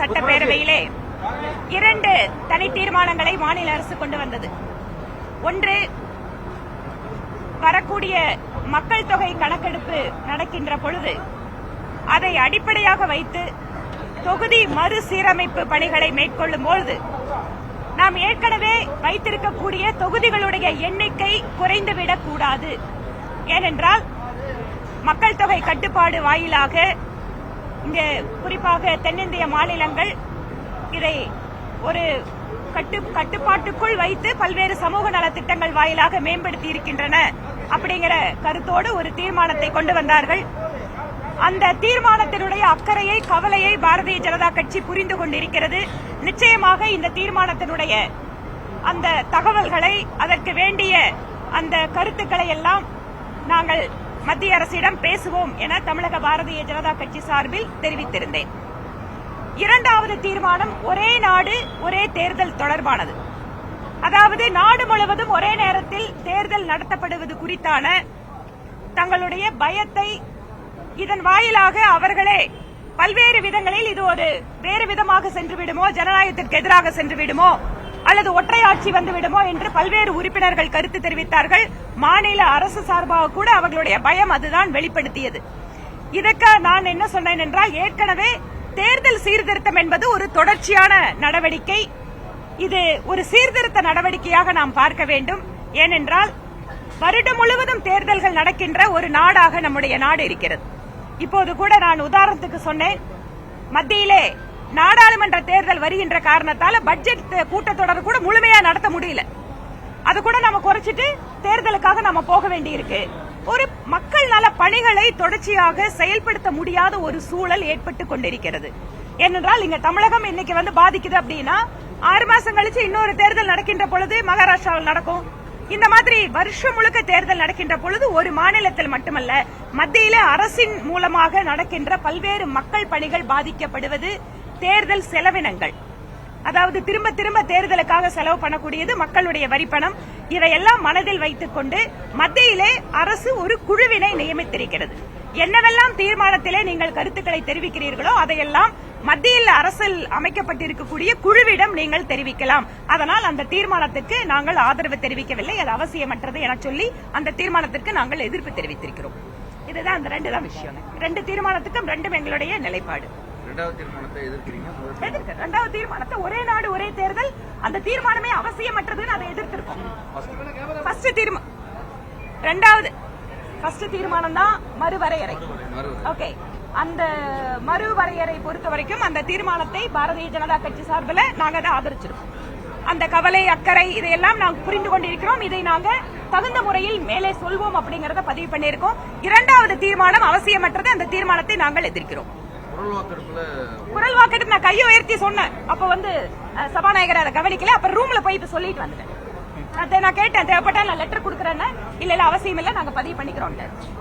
சட்டப்பேரவையிலே 2 தனி தீர்மானங்களை மாநில அரசு கொண்டு வந்தது. ஒன்று, வரக்கூடிய மக்கள் தொகை கணக்கெடுப்பு நடக்கின்ற பொழுது அதை அடிப்படையாக வைத்து தொகுதி மறுசீரமைப்பு பணிகளை மேற்கொள்ளும் பொழுது நாம் ஏற்கனவே வைத்திருக்கக்கூடிய தொகுதிகளுடைய எண்ணிக்கை குறைந்துவிடக்கூடாது. ஏனென்றால் மக்கள் தொகை கட்டுப்பாடு வாயிலாக இங்கே குறிப்பாக தென்னிந்திய மாநிலங்கள் இதை ஒரு கட்டுப்பாட்டுக்குள் வைத்து பல்வேறு சமூக நலத்திட்டங்கள் வாயிலாக மேம்படுத்தி இருக்கின்றன அப்படிங்கிற கருத்தோடு ஒரு தீர்மானத்தை கொண்டு வந்தார்கள். அந்த தீர்மானத்தினுடைய அக்கறையை, கவலையை பாரதிய ஜனதா கட்சி புரிந்து கொண்டிருக்கிறது. நிச்சயமாக இந்த தீர்மானத்தினுடைய அந்த தகவல்களை, அதற்கு வேண்டிய அந்த கருத்துக்களை எல்லாம் நாங்கள் மத்திய அரசிடம் பேசுவோம் என தமிழக பாரதிய ஜனதா கட்சி சார்பில் தெரிவித்திருந்தேன். இரண்டாவது தீர்மானம் ஒரே நாடு ஒரே தேர்தல் தொடர்பானது. அதாவது நாடு முழுவதும் ஒரே நேரத்தில் தேர்தல் நடத்தப்படுவது குறித்தான தங்களுடைய பயத்தை, இதன் வாயிலாக அவர்களே பல்வேறு விதங்களில் இது ஒரு வேறு விதமாக சென்று விடுமோ, ஜனநாயகத்திற்கு எதிராக சென்று விடுமோ, அல்லது ஒற்றையாட்சி வந்துவிடுமோ என்று பல்வேறு உறுப்பினர்கள் கருத்து தெரிவித்தார்கள். மாநில அரசு சார்பாக கூட அவர்களுடைய பயம் அதுதான் வெளிப்படுத்தியது. இதற்கு நான் என்ன சொன்னேன் என்றால், ஏற்கனவே தேர்தல் சீர்திருத்தம் என்பது ஒரு தொடர்ச்சியான நடவடிக்கை. இது ஒரு சீர்திருத்த நடவடிக்கையாக நாம் பார்க்க வேண்டும். ஏனென்றால் வருடம் முழுவதும் தேர்தல்கள் நடக்கின்ற ஒரு நாடாக நம்முடைய நாடு இருக்கிறது. இப்போது கூட நான் உதாரணத்துக்கு சொன்னேன், மத்தியிலே நாடாளுமன்ற தேர்தல் வருகின்ற காரணத்தால பட்ஜெட் கூட்டத்தொடர் கூட முழுமையா நடத்த முடியல. அது கூட நம்ம குறைச்சிட்டு தேர்தலுக்காக நம்ம போக வேண்டியிருக்கு. ஒரு மக்கள் நல பணிகளை தொடர்ச்சியாக செயல்படுத்த முடியாத ஒரு சூழல் ஏற்பட்டு கொண்டிருக்கிறது. ஏனென்றால் இங்க தமிழகம் இன்னைக்கு பாதிக்குது அப்படின்னா 6 மாசம் கழிச்சு இன்னொரு தேர்தல் நடக்கின்ற பொழுது மகாராஷ்டிராவில் நடக்கும். இந்த மாதிரி வருஷம் முழுக்க தேர்தல் நடக்கின்ற பொழுது ஒரு மாநிலத்தில் மட்டுமல்ல, மத்தியில அரசின் மூலமாக நடக்கின்ற பல்வேறு மக்கள் பணிகள் பாதிக்கப்படுவது, தேர்தல் செலவினங்கள், அதாவது திரும்ப திரும்ப தேர்தலுக்காக செலவு பண்ணக்கூடியது மக்களுடைய வரிப்பணம். இதையெல்லாம் மனதில் வைத்துக் கொண்டு மத்தியிலே அரசு ஒரு குழுவினை நியமித்திருக்கிறது. என்னவெல்லாம் தீர்மானத்திலே நீங்கள் கருத்துக்களை தெரிவிக்கிறீர்களோ அதையெல்லாம் மத்தியில் அரசில் அமைக்கப்பட்டிருக்கக்கூடிய குழுவிடம் நீங்கள் தெரிவிக்கலாம். அதனால் அந்த தீர்மானத்துக்கு நாங்கள் ஆதரவு தெரிவிக்கவில்லை, அது அவசியமற்றது என சொல்லி அந்த தீர்மானத்திற்கு நாங்கள் எதிர்ப்பு தெரிவித்திருக்கிறோம். இதுதான் அந்த 2 தான் விஷயம். 2 தீர்மானத்துக்கும் 2 எங்களுடைய நிலைப்பாடு. இரண்டாவது தீர்மானத்தை ஒரே நாடு ஒரே தேர்தல், அந்த தீர்மானமே அவசியமற்றதுன்னு அதை எதிர்த்திருக்கோம். ஃபர்ஸ்ட் தீர்மானம் தான் மறுவரையறை. ஓகே, அந்த மறுவரையறை பொறுத்த வரைக்கும் அந்த தீர்மானத்தை பாரதிய ஜனதா கட்சி சார்பில் நாங்க அதை ஆதரிச்சிருக்கோம். அந்த கவலை, அக்கறை இதையெல்லாம் நாங்கள் புரிந்து கொண்டிருக்கிறோம். இதை நாங்க தகுந்த முறையில் மேலே சொல்வோம் அப்படிங்கறத பதிவு பண்ணியிருக்கோம். இரண்டாவது தீர்மானம் அவசியமற்றது, அந்த தீர்மானத்தை நாங்கள் எதிர்க்கிறோம். குரல் வாக்கெடுப்பு நான் கையை உயர்த்தி சொன்னேன். அப்ப சபாநாயகர் அதை கவனிக்கல. அப்ப ரூம்ல போய் சொல்லிட்டு வந்துட்டேன். நான் கேட்டேன், தேவைப்பட்டா நான் லெட்டர் கொடுக்கறேன்னு. இல்ல அவசியம் இல்ல, நாங்க பதிவு பண்ணிக்கிறோம்.